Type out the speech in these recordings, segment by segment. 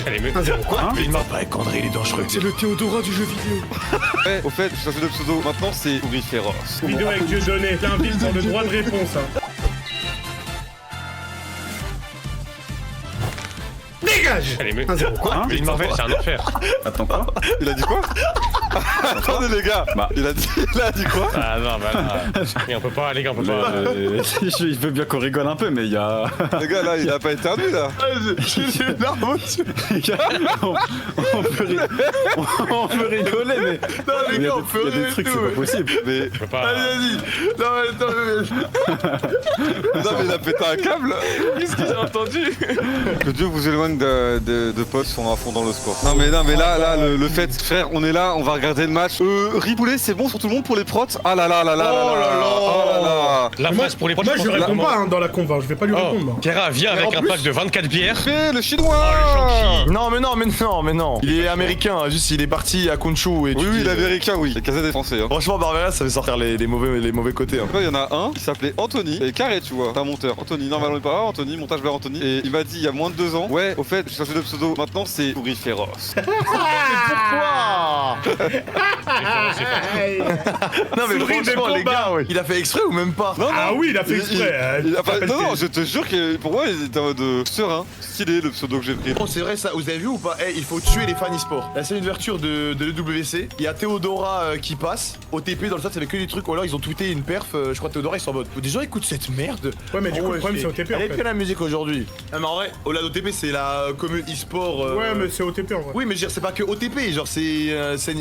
Allez, mais... 1-0. Quoi? Il m'a pas. Ouais, André, il est dangereux. C'est le Théodora du jeu vidéo. Ouais, au fait, je cherche le pseudo. Maintenant, c'est Pourri Féroce. Vidéo avec Dieudonné. T'invites dans le droit de réponse. Hein. Dégage. Allez, mais... 1-0. Quoi? Il Marvel, c'est un enfer. Attends quoi? Il a dit quoi? Attendez les gars, Bah. il a dit quoi? Ah non, bah là... Mais on peut pas, les gars, on peut pas... Il veut bien qu'on rigole un peu, mais il y a. Les gars là, il a pas éternué là. J'ai une larme au-dessus. On peut rigoler, mais. Non, les mais gars, on peut il y a des rire trucs, et c'est tout. pas possible. Mais On peut pas... Vas-y. Non, mais attends, non mais il a pété un câble. Qu'est-ce que j'ai entendu? Que Dieu vous éloigne de potes qui sont à fond dans le sport. Non mais là le fait, frère, on est là, on va regarder le match. Riboulet, c'est bon sur tout le monde pour les prots. Ah là là là là Oh là là. oh là là. La Moi, face pour les moi, je lui réponds pas hein, dans la conva. Je vais pas lui répondre. moi. Pierra, viens avec en un plus- pack de 24 bières. Fais le chinois. Non, mais non. Il est américain, juste il est parti à Kunshu et tu Oui, dis, l'américain, oui. Les casettes des français. Hein. Franchement, Barbera, ça fait sortir les mauvais côtés. Hein. Il y en a un qui s'appelait Anthony, et carré, tu vois, c'est un monteur. Anthony, normalement, il parle Anthony, montage vers Anthony. Et il m'a dit il y a moins de 2 ans, ouais, au fait, j'ai changé de pseudo, maintenant c'est Pourri Féroce. Pourquoi? Non, mais Souris de franchement, les combat. gars, il a fait exprès ou même pas? Non, Ah oui, il a fait exprès. hein. il a Tu pas- t'appelles non, non, tes- je te jure que pour moi, il était en mode serein, stylé le pseudo que j'ai pris. Oh, c'est vrai ça, vous avez vu ou pas? Il faut tuer les fans e-sport. Là, c'est une ouverture de l'EWC. Il y a Théodora qui passe. OTP dans le chat, ça fait que des trucs. Ou alors, ils ont tweeté une perf. Je crois Théodora, ils sont en mode. Des gens écoutent cette merde. Ouais, mais du coup, le problème, c'est OTP en Elle est fait. plus la musique aujourd'hui. Ah, mais en vrai, au-delà d'OTP, c'est la commune e-sport. Ouais, mais c'est OTP en vrai. Oui, mais je veux dire, c'est pas que OTP. Genre, c'est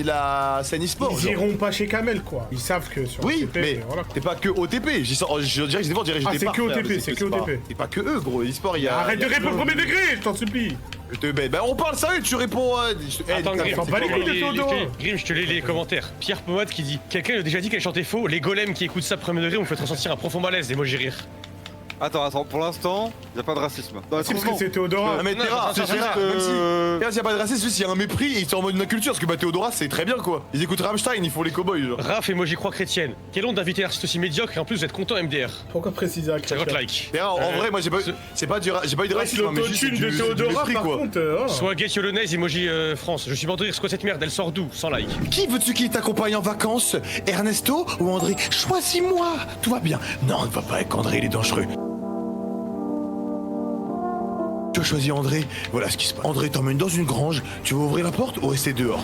la scène e-sport. Ils genre. iront pas chez Kamel quoi. Ils savent que sur Oui, OTP, mais voilà. c'est pas que OTP. Je dirais que des Ah, c'est départ, que frère, OTP, mais c'est que pas- OTP. C'est pas que eux, gros. E-sport, il y a. Arrête il y de a répondre au toujours- premier degré, je t'en supplie. Je te bête. Bah, on parle sérieux, tu réponds à. Attends, Grim, s'en bat les couilles de Théodora. Grim, je te lis les commentaires. Pierre Pomade qui dit: quelqu'un a déjà dit qu'elle chantait faux. Les golems qui écoutent ça premier degré, on fait ressentir un profond malaise. Et moi, j'ai rire. Attends, pour l'instant, y a pas de racisme. Dans les Si, parce que mouvements. c'est Théodora. Ah, mais Non, Terra, attends, c'est attends, juste attends, que. Même si. Euh, Regarde, y a pas de racisme, juste il y a un mépris et ils sont en mode une culture. Parce que bah, Théodora, c'est très bien quoi. Ils écoutent Rammstein, ils font les cowboys genre. Raph et moi, j'y crois chrétienne. Quelle honte d'inviter un artiste aussi médiocre et en plus, vous êtes content MDR. Pourquoi préciser à C'est votre like. Terra, en vrai, moi j'ai pas eu. J'ai pas eu de racisme, hein, mais juste L'autotune du de Théodora, mépris, par quoi. contre. Soit gay yolonaise, emoji France. Je suis mort de rire, c'est quoi cette merde? Elle sort d'où? Sans like. Qui veux-tu qui t'accompagne en vacances? Ernesto ou André? Choisis-moi. Tout va bien. Non, ne va pas avec André, il est dangereux. Tu as choisi André, voilà ce qui se passe. André t'emmène dans une grange, tu vas ouvrir la porte ou rester dehors?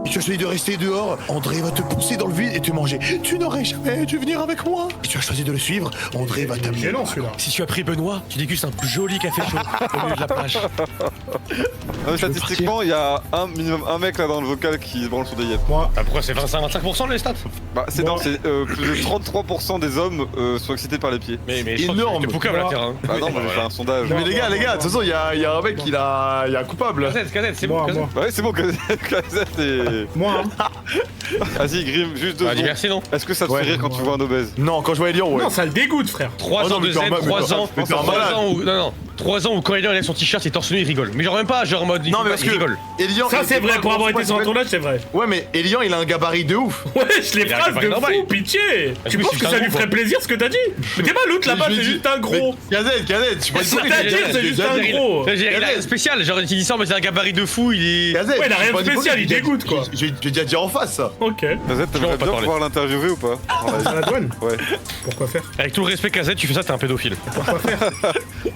Si tu as choisi de rester dehors, André va te pousser dans le vide et te manger. Tu n'aurais jamais dû venir avec moi. Si tu as choisi de le suivre, André va t'amener. Gênant celui-là. Si tu as pris Benoît, tu dégustes un joli café chaud au milieu de la plage. Non, mais statistiquement, il y a minimum un mec là dans le vocal qui se branle sur des yeux. Moi, Ah, pourquoi c'est 25% les stats? Bah, c'est Bon. non, c'est plus de 33% des hommes sont excités par les pieds. Mais Énorme. T'es poucave la terre, hein. Bah non, moi j'ai fait un sondage. Mais les gars, de toute façon, il y a un mec, il y a un coupable. Kazette, c'est bon, moi, Kazette. moi. Bah ouais, c'est bon, Kazette et... Moi, hein. Vas-y, Grim, juste 2 Bah, dis secondes. merci, non? Est-ce que ça te Ouais. fait rire quand tu vois un obèse? Non, quand je vois Elian, ouais. Non, ça le dégoûte, frère. 3 Oh non, ans de mais Z, t'es un ma- 3 ans, mais t'es un 3 malade. ans où... Non, 3 ans où quand il enlève son t-shirt, il torse nu, il rigole. Mais genre même pas, genre en mode... Non, mais parce il que rigole. Elian. Ça, il c'est était vrai, pas pour gros, avoir été sur un ouais, tournage, c'est vrai. Ouais, mais Elian, il a un gabarit de ouf. Wesh, les Il a phrases un de normal. fou, pitié. Tu oui, penses c'est que un ça lui gros, ferait plaisir ce que t'as dit? Mais t'es pas l'autre là-bas, Je lui c'est dis- juste un gros. Kazette, je suis pas C'est-à-dire, c'est juste un gros. Il a un spécial, genre il dit ça, mais c'est un gabarit de fou, il est... Kazette, Ouais, il a rien de spécial, il dégoûte, quoi. J'ai déjà dit en face ça. Ok. Kazette, Je vais t'aimerais pas bien parler. pouvoir l'interviewer ou pas? À la douane. Ouais. Pourquoi faire? Avec tout le respect Kazette, tu fais ça, t'es un pédophile. Pourquoi faire?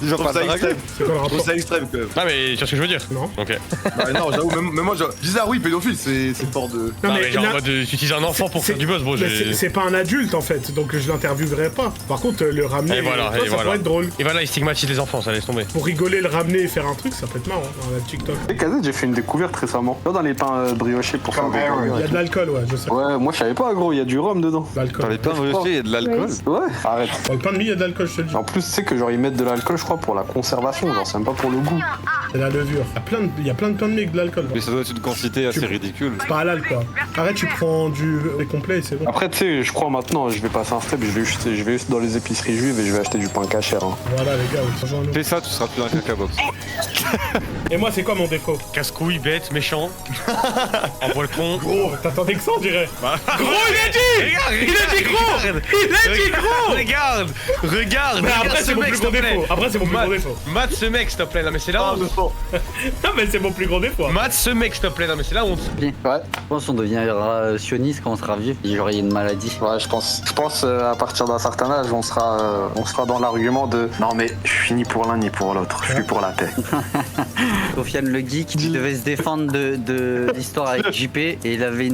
Genre pas ça draguer. extrême. C'est quoi le rapport? ça extrême quand même. Ah mais tu vois ce que je veux dire? Non. Ok. Bah, non, j'avoue, même moi, bizarre, oui, pédophile, c'est fort de. Non mais genre là- en mode tu utilises un enfant pour c'est- faire du buzz, bon mais j'ai... c'est pas un adulte en fait, donc je l'interviewerai pas. Par contre, le ramener, Et voilà, tu vois, et ça voilà. pourrait être drôle. Et voilà, il stigmatise les enfants, ça laisse tomber. Pour rigoler, le ramener et faire un truc, ça peut être marrant dans la TikTok. Et Kazette, j'ai fait une découverte récemment. Dans les pains briochés pour faire des burgers Il y et a de l'alcool, ouais, je sais. tout. Ouais, moi je savais pas, gros, il y a du rhum dedans. Dans L'alcool. les pains briochés, il y a de l'alcool. Ouais, arrête. Dans le pain de mie, il y a de l'alcool, je te le dis. En plus, tu sais que genre ils mettent de l'alcool, je crois, pour la conservation, genre c'est même pas pour le goût. C'est la levure. Il y a plein de pain de mie avec de l'alcool. Mais ça doit être une quantité assez ridicule. C'est pas halal quoi. Arrête, tu prends du lait complet et c'est bon. Après, tu sais, je crois maintenant, je vais passer un step, je vais juste dans les épiceries juives et je vais acheter du pain cachère. Hein. Voilà les gars, rejoins-nous. Fais ça, tu seras plus un caca box. Et moi, c'est quoi mon défaut? Casse-couille, bête, méchant. Envoie le con. Gros, t'attendais que ça, on dirait. Gros, il a dit! Regarde, Il a dit gros! Il a dit gros! Regarde! Regarde! Mais regarde après, ce c'est mon mec, plus s'il gros te plaît. défaut. Après, vrai, c'est mon plus gros défaut. Mate ce mec, s'il te plaît, non mais c'est la Ah, honte. non. Non, mais c'est mon plus gros défaut. Mate ce mec, s'il te plaît, non mais c'est la honte. Ouais. Je pense qu'on deviendra sioniste quand on sera vieux. Il y aura une maladie. Ouais, je pense. Je pense à partir d'un certain âge, on sera dans l'argument de non mais je suis ni pour l'un ni pour l'autre. Je suis pour la paix. Sofiane le geek, il devait se défendre de l'histoire avec JP et il avait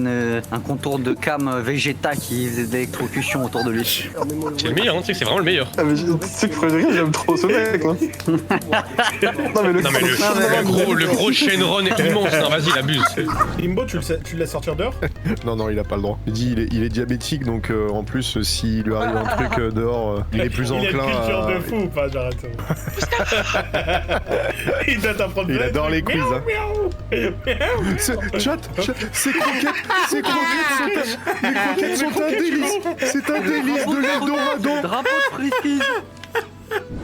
un contour de cam Vegeta qui faisait de l'électrocution autour de lui. C'est le meilleur, hein, tu sais que c'est vraiment le meilleur. Ah mais tu sais que Frédéric, j'aime trop ce mec. Hein. Non mais Non mais le gros Shenron est immense, non vas-y, il abuse. Imbo, tu le laisses sortir dehors? Non, il a pas le droit. Il dit il est diabétique, donc en plus, s'il lui arrive un truc dehors, il est plus Il a une enclin culture à... de fou ou pas? J'arrête ça. Il doit t'apprendre Il plein de adore trucs. les quiz, hein. Chat, ces croquettes sont les croquettes sont un délice. C'est un délice de l'Eldorado. Drapeau de frisbee.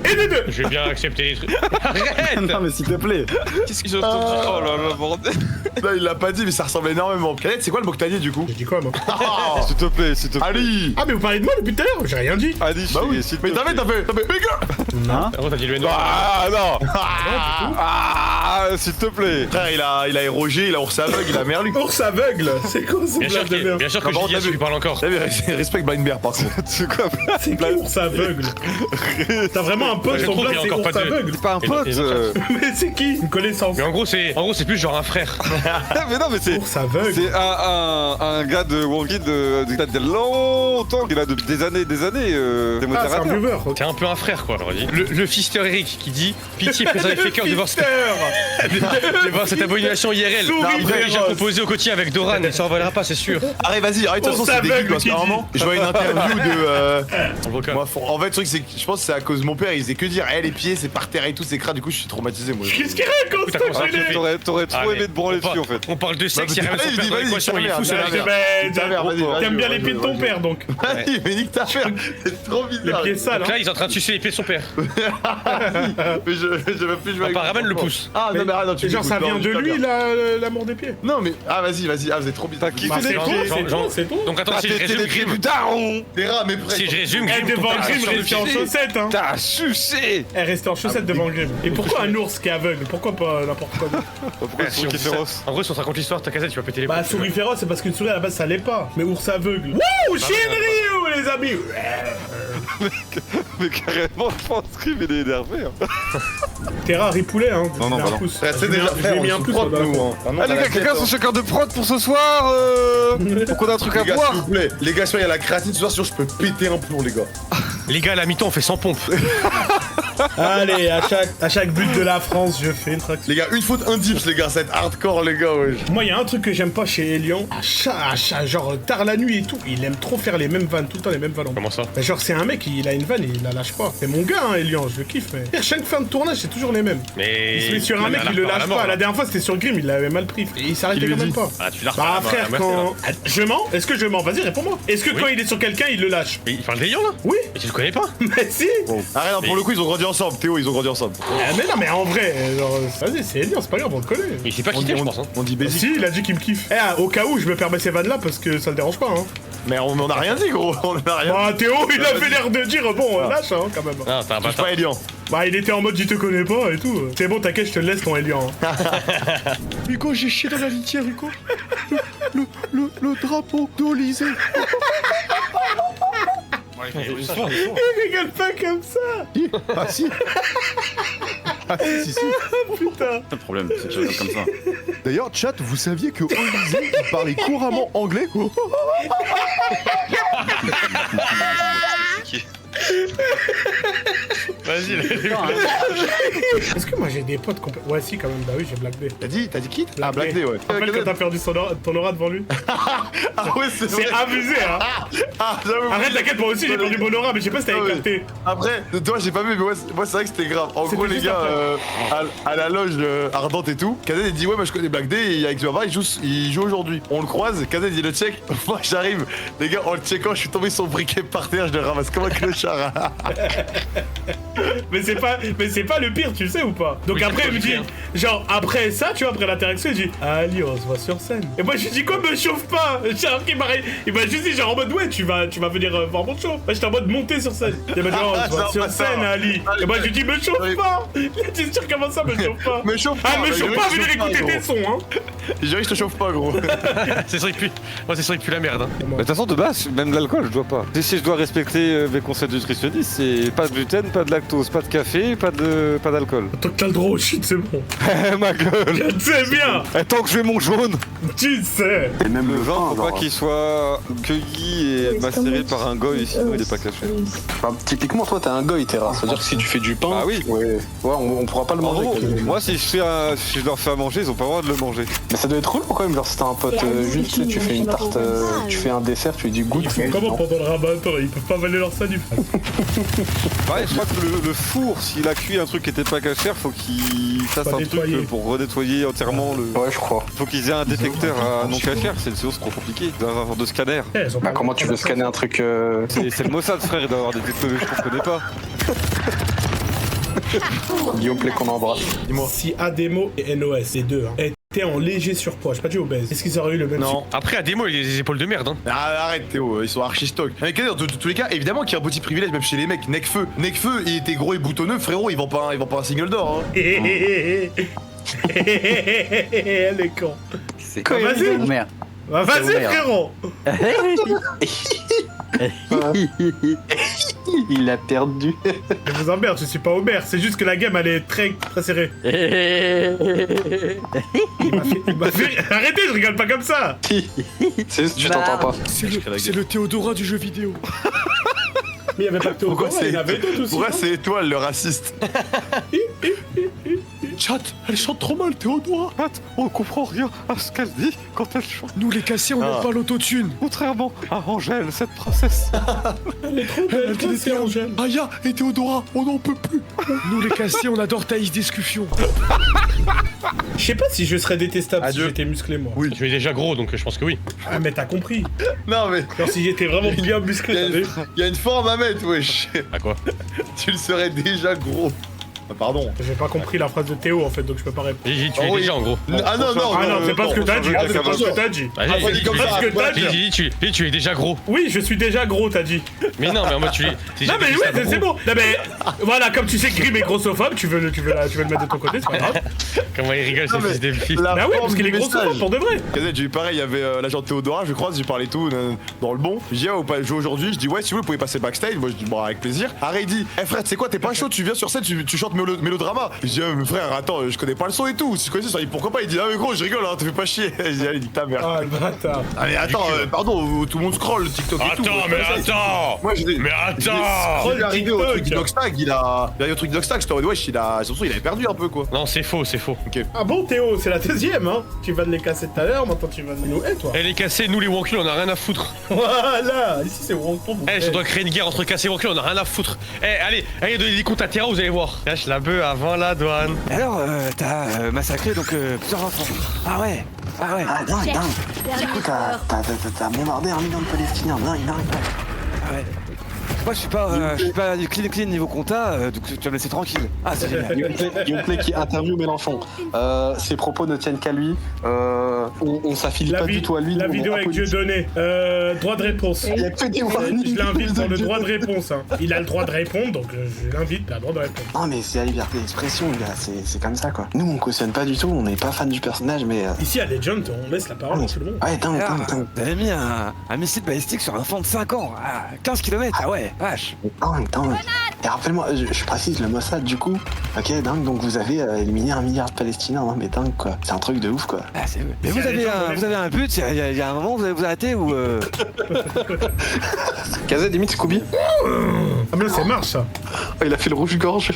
Et les deux! Je vais bien accepter les trucs. Arrête. Non, mais s'il te plaît. Qu'est-ce qu'ils ont entendu? Oh là là, bordel. Non, il l'a pas dit, mais ça ressemble énormément. Cadette, c'est quoi le mot que t'as dit du coup? J'ai dit quoi, moi? Ah, S'il te plaît, s'il te plaît. Ali! Ah, mais vous parlez de moi depuis tout à l'heure? J'ai rien dit. Adi, Bah oui, s'il te mais plaît. t'as fait, mais gars! Hein? Avant t'as dit le N-word. Ah non. Ah, s'il te plaît. Frère, il a érogé, il a ours aveugle, il a merlu. Ours aveugle! C'est quoi ce Bien sûr, blague de merde? bien sûr que Non, par Julia, contre, tu lui parles encore. T'as vu, respecte Blind Bear par contre. C'est quoi? C'est qui ours aveugle? T'as vraiment un pote, Je son trouve blague qu'il y a c'est encore ours pas de- aveugle? C'est pas un Et pote. donc, Mais c'est qui? Une connaissance. Mais en gros c'est plus genre un frère. Mais non, mais c'est. Ours aveugle. C'est un gars de Wongi de date de longtemps, qu'il a depuis des années, des Ah, c'est un modérateurs. viewer. ok. C'est un peu un frère quoi, j'aurais dit. Le fister Eric qui dit pitié préservez Faker de voir cette, de voir cette abomination IRL. Souris Il va déjà féroce. composer au quotidien avec Doran, il s'en reviendra pas, c'est sûr. Arrête, vas-y, arrête, de toute façon, Ours c'est dégueu aveugle parce qui qu'à un dit. moment, je vois une interview de. En vocal. Moi, en fait, le truc, c'est que je pense que c'est à cause de mon père, il faisait que dire, eh, les pieds, c'est par terre et tout, c'est crade, du coup, je suis traumatisé, moi. Qu'est-ce qu'il raconte, T'as commencé à ce kiffer. enculé? T'aurais trop Ah, aimé te branler dessus en fait. On parle de sexe, il y a Vas-y, même son père dans vas-y, l'équation, il est fou vas-y, ce vas-y, navire. Ben, Ta mère, vas-y, vas-y, t'aimes bien les vas-y, pieds de ton vas-y. père, donc. Vas-y, mais nique ta mère, c'est trop Les bizarre. pieds sales, Donc là, hein. ils sont en train de sucer les pieds de son père. Mais je veux plus jouer avec Enfin, mon ramène le enfant. pouce. Ah, non, mais arrête, non, tu Et genre, m'écoutes, ça non, vient de dis pas lui, bien. l'amour des pieds. Non, mais. Ah, vas-y, ah, vous êtes trop bizarre. T'as kiffé Bah, les c'est pieds. tout, c'est genre- tout, c'est tout. Donc attends, T'as si je pété résume les pieds Grim. du daron. Des rats, mais près. Si je résume Eh, Grim. devant ton père Grim, sur le restait en pied. chaussettes, hein. T'as sucé. Elle restait en chaussettes devant Grim. Et pourquoi un ours qui est aveugle? Pourquoi pas n'importe quoi d'autre? Pourquoi Si c'est on qui dit est ça- féroce? En gros, si on te raconte l'histoire, ta casette, tu vas péter les Bah, plombs. souris féroce, c'est parce qu'une souris à la base ça l'est pas. Mais ours aveugle. Wouh, Shinryu, les amis! Mais carrément, je pense qu'il est énervé. hein. Terra ripoulet, hein. Non, non, J'ai mis bah un non. pouce. C'est Je lui ai mis déjà un- je frère, lui ai mis un on pouce se dans la nous, fois. hein. Ah les gars, quelqu'un son chacun de prod pour ce soir Pour qu'on a un truc à Les gars, boire. s'il vous plaît, les gars, il y a la créatine ce soir, sinon je peux péter un plomb, les gars. Les gars, à la mi-temps, on fait 100 pompes. Allez, à chaque but de la France, je fais une traction. Les gars, une faute, un dips, les gars, ça va être hardcore, les gars, ouais. Moi, il y a un truc que j'aime pas chez Elian. Genre tard la nuit et tout, il aime trop faire les mêmes vannes, tout le temps les mêmes vannes. Comment ça? Bah, genre, c'est un mec, il a une vanne et il la lâche pas. C'est mon gars, hein, Elian, je le kiffe, mais. À chaque fin de tournage, c'est toujours les mêmes. Mais. Il se met sur un mec, il le lâche pas. La dernière fois, c'était sur Grim, il l'avait mal pris. Et il s'arrêtait quand même pas. Ah, tu l'as Bah, frère, quand. Ah, je mens? Est-ce que je mens? Vas-y, réponds-moi. Est-ce que Oui. quand il est sur quelqu'un, il le lâche? Mais il parle d'Elian là? Oui. Mais tu le connais pas? Mais si! Arrête, non, pour le coup, ils ont grandi ensemble, Théo, ils ont grandi ensemble. Mais non, mais en vrai, genre, vas-y, c'est Elian, c'est pas grave, on le connaît. Il s'est pas On quitté, dit, je pense. Hein. on dit basic. Si, il a dit qu'il me kiffe. Au cas où, je me permets ces vannes là parce que ça le dérange pas, hein. Mais on a rien dit, gros, on a rien Bah, Théo, il a Vas-y. fait l'air de dire, bon, lâche, hein, quand même. Ah, t'es un dit. bâtard. Pas Elian. Bah, il était en mode, il te connaît pas et tout. C'est bon, t'inquiète, je te le laisse ton Elian. Hein. Hugo, j'ai chié dans la litière, Hugo. Le drapeau d'Olysée. Il rigole pas comme ça. Ah si. Ah si. Putain. Le problème, c'est que je regarde comme ça. D'ailleurs, chat, vous saviez que Olysée, il parlait couramment anglais? Vas-y, Est-ce que moi j'ai des potes complètement. Ouais, si, quand même, bah oui, j'ai Black Day. T'as dit qui? Ah, Black Day, ouais. Tu te rappelles quand t'as perdu ton aura devant lui? Ah ouais, c'est vrai. C'est abusé, hein. Ah, j'avoue. Arrête, t'inquiète, moi aussi j'ai perdu mon aura, mais je sais pas si t'avais Ah ouais. capté. Après, toi j'ai pas vu, mais moi c'est vrai que c'était grave. En C'était gros, les juste gars, après. à la loge ardente et tout, Kazed il dit ouais, moi je connais Black Day et avec Zuava il joue aujourd'hui. On le croise, Kazed il le check. Moi j'arrive, les gars, en le checkant, je suis tombé sur le briquet par terre, je le ramasse comme un clochard. Mais c'est pas le pire, tu le sais ou pas? Donc Oui, après, c'est il me pas dit, le pire. genre, après ça, tu vois, après l'interaction, il dit, Ali, on se voit sur scène. Et moi, je lui dis, quoi, me chauffe pas? Genre, il m'a juste dit, genre, en mode, ouais, tu vas venir voir mon show. Moi, j'étais en mode monter sur scène. Il m'a dit, oh, on se voit sur scène, Ali. Et moi, je lui dis, me chauffe pas. Il a dit, sûr, comment ça, me chauffe pas? Me chauffe pas. Ah, me chauffe pas, venir écouter tes sons, hein. Je dirais que je te chauffe pas, gros. C'est sûr qu'il pue. Moi, c'est sûr qu'il pue la merde. Hein. Mais de toute façon, de base, même de l'alcool, je dois pas. Si je dois respecter mes conseils nutritionnistes, c'est pas de gluten, pas de lactose, pas de café, pas d'alcool. Tant que t'as le droit au shit, c'est bon. Ma gueule. Tu sais bien. Et tant que je vais mon jaune. Tu sais. Et même Le le vin, vin, faut pas genre, qu'il soit cueilli et macéré par un goy, sinon il est pas caché. enfin, typiquement, toi, t'es un goy, Terra. Ça veut dire que si tu fais du pain, Ah oui. ouais, on pourra pas le En manger. gros, quasiment. moi si je leur fais à manger, ils ont pas le droit de le manger. Mais ça doit être relou quand même, genre si t'as un pote juste, tu sais, tu fais une tarte, tu fais un dessert, tu lui dis goûte. Ils font comment pendant le rabat? Ils peuvent pas avaler leur salive. Ouais, je crois que le four, s'il a cuit un truc qui était pas cachère, faut qu'il fasse Faut un nettoyer. truc pour redétoyer entièrement le... Ouais, je crois. Faut qu'ils aient un détecteur à non cachère, sinon c'est trop compliqué. Ils doivent avoir de scanner. Ils ont Bah pas- comment tu veux scanner un truc C'est le Mossad frère, il doit avoir des technologies qu'on connaît pas. Guillaume Play qu'on embrasse. Si Ademo et NOS, les deux, hein, étaient en léger surpoids, j'ai pas dit obèse, est-ce qu'ils auraient eu le même Non. Après, à démo, il a des épaules de merde. Hein. Ah, arrête Théo, ils sont archi stock. Mais dans tous les cas, évidemment qu'il y a un petit privilège même chez les mecs. Necfeu, il était gros et boutonneux, frérot, il vend pas un single d'or. Hein. Elle est con. C'est Quoi, vas-y. Homer. Bah, vas-y, C'est ouvert. frérot. Il a perdu. Je vous emmerde, je suis pas Homer, c'est juste que la game elle est très serrée. Il m'a fait... Arrêtez, je rigole pas comme ça. C'est juste tu t'entends pas. C'est le Théodora du jeu vidéo. Mais il y avait pas que Théo, Pourquoi il y en avait d'autres aussi. Pourquoi c'est Étoile le raciste? Chat, elle chante trop mal, Théodora. On comprend rien à ce qu'elle dit quand elle chante. Nous les cassés, on n'aime pas l'autotune. Contrairement à Angèle, cette princesse. Elle est trop belle, Elle c'est Angèle. Aya et Théodora, on n'en peut plus. Nous les cassés, on adore Thaïs Discussion. Je sais pas si je serais détestable Adieu. si j'étais musclé moi. Oui. Tu es déjà gros, donc je pense que oui. Ah mais t'as compris. Non mais, Genre si j'étais vraiment bien musclé, t'as vu. il y a une forme à mettre, wesh. À quoi? Tu le serais déjà gros. Ah, pardon. J'ai pas compris la phrase de Théo en fait, donc je peux pas répondre. J'ai dit, tu Oh es oui. déjà en gros. Ah non, non, Ah non, c'est pas ce que t'as dit, ah, c'est pas ce que t'as dit. Bah, Ah, j'ai c'est dit, comme j'ai ça ce que t'as dit. J'ai dit, tu es déjà gros. Oui, je suis déjà gros, t'as dit. Mais non, mais en mode, tu es. Non mais oui, c'est bon. Non mais voilà, comme tu sais que Grim est grossophobe, tu veux le mettre de ton côté, c'est pas grave. Comment il rigole, ce Non, mais fils de fille. la Bah oui, forme parce qu'il du est grossophobe message. pour de vrai. J'ai eu pareil, il y avait l'agent Théodora, je crois, j'ai parlé tout dans le bon. Je dis, ah, vous pouvez jouer aujourd'hui. Je dis, ouais, si vous pouvez passer backstage. Moi, je dis, bon, avec plaisir. Arrête, il dit, eh frère, tu sais quoi, t'es pas chaud, tu viens sur scène, tu chantes mélodrama. Je dis, ah, mais frère, attends, je connais pas le son et tout. Si je connaissais ça, il dit, pourquoi pas? Il dit, ah, mais gros, je rigole, hein, te fais pas chier. Je dis, allez, dis ta mère. Ah le bâtard. Ah, mais attends, pardon, tout le monde scroll le TikTok et tout. Attends, mais attends! Moi, je l'ai. Mais attends! Il est arrivé au truc TikTok. d'Inoxtag, il a. Il est arrivé au truc d'Inoxtag, j'étais en mode, wesh, il avait perdu un peu, quoi. Non, c'est faux, c'est faux. Ah bon Théo, c'est la deuxième hein. Tu vas de les casser tout à l'heure, maintenant tu vas de nous. Eh toi. Elle est cassée, nous les Wonkul, on a rien à foutre. Voilà, ici c'est Wonton. Eh, je dois créer une guerre entre cassés et Wonkul, on a rien à foutre. Eh, allez, donnez des comptes à Terra, vous allez voir. Lâche la bœuf avant la douane. Alors, t'as massacré donc plusieurs enfants. Ah ouais. Ah dingue, dingue. Du coup t'as bombardé 1 million de Palestiniens, dingue. Ah ouais. Moi je suis pas du clean niveau compta, donc tu vas me laisser tranquille. Ah c'est génial. Guillaume Play qui interview Mélenchon. Ses propos ne tiennent qu'à lui. On s'affile pas du tout à lui. La nous, on vidéo est avec apolitique. Dieudonné. Droit de réponse. Il y a que des warnings. Je l'invite dans le droit de réponse. Hein. Il a le droit de répondre, donc je l'invite à le droit de répondre. Non mais c'est la liberté d'expression, gars, c'est comme ça quoi. Nous on cautionne pas du tout, on n'est pas fan du personnage mais... Ici à Legend, on laisse la parole à tout le monde. Ouais, dingue. T'avais mis un missile balistique sur un enfant de 5 ans, à 15 km, ah ouais, vache. Dingue. Et rappelle-moi, je précise le Mossad du coup. Ok, dingue, donc vous avez éliminé 1 milliard de Palestiniens, hein, mais dingue quoi. C'est un truc de ouf quoi. Ah, c'est... Mais Si vous avez un but, il y a un moment où vous allez vous arrêter ou... Kazé, limite Scooby. Ah mais là c'est marche ça. Oh, il a fait le rouge-gorge.